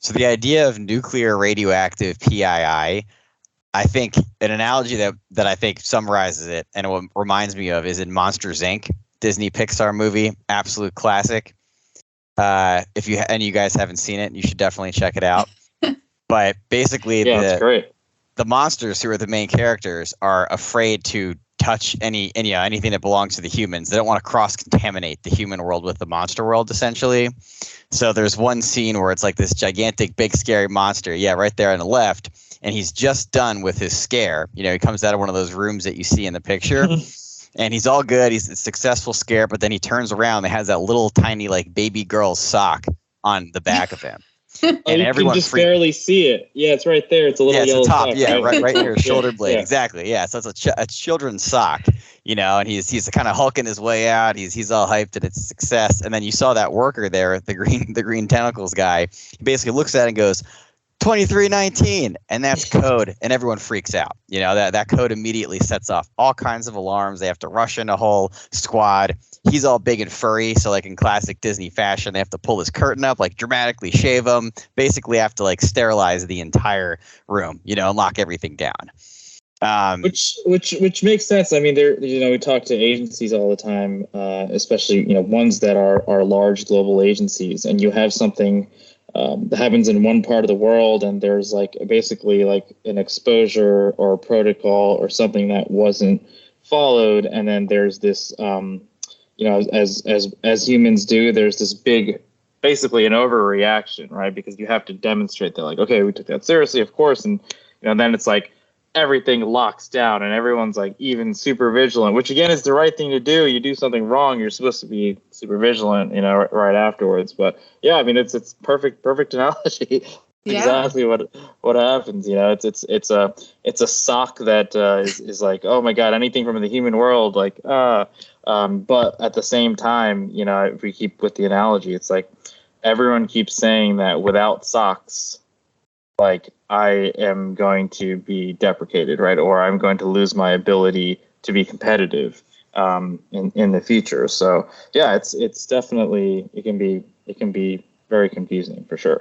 So the idea of nuclear radioactive PII, I think an analogy that I think summarizes it and what reminds me of is in Monsters Inc., Disney Pixar movie, absolute classic. If you guys haven't seen it, you should definitely check it out. But basically, it's great. The monsters who are the main characters are afraid to touch anything that belongs to the humans. They don't want to cross-contaminate the human world with the monster world, essentially. So there's one scene where it's like this gigantic, big, scary monster. Yeah, right there on the left. And he's just done with his scare. He comes out of one of those rooms that you see in the picture. And he's all good. He's a successful scare. But then he turns around and has that little tiny like baby girl's sock on the back of him. And everyone can just barely see it. Yeah, it's right there. It's a little yellow top. Sock, Yeah, right near his shoulder blade. Yeah. Exactly. Yeah, so it's a children's sock. And he's kind of hulking his way out. He's all hyped and it's a success. And then you saw that worker there, the green tentacles guy. He basically looks at it and goes, 2319, and that's code, and everyone freaks out. That code immediately sets off all kinds of alarms. They have to rush in a whole squad. He's all big and furry, so like in classic Disney fashion, they have to pull his curtain up, like dramatically shave him, basically have to like sterilize the entire room, and lock everything down. Which makes sense. I mean, we talk to agencies all the time, especially ones that are large global agencies, and you have something that happens in one part of the world, and there's like basically like an exposure or a protocol or something that wasn't followed, and then there's this as humans do, there's this big, basically an overreaction, right? Because you have to demonstrate that, like, okay, we took that seriously, of course, and then it's like everything locks down and everyone's like even super vigilant, which again is the right thing to do. You do something wrong, you're supposed to be super vigilant, right afterwards. But yeah, I mean, it's perfect analogy. Yeah. Exactly what happens. It's a sock that is like, oh my God, anything from the human world, like but at the same time, if we keep with the analogy, it's like everyone keeps saying that without socks, like I am going to be deprecated, right? Or I'm going to lose my ability to be competitive in the future. So yeah, it's definitely, it can be very confusing for sure.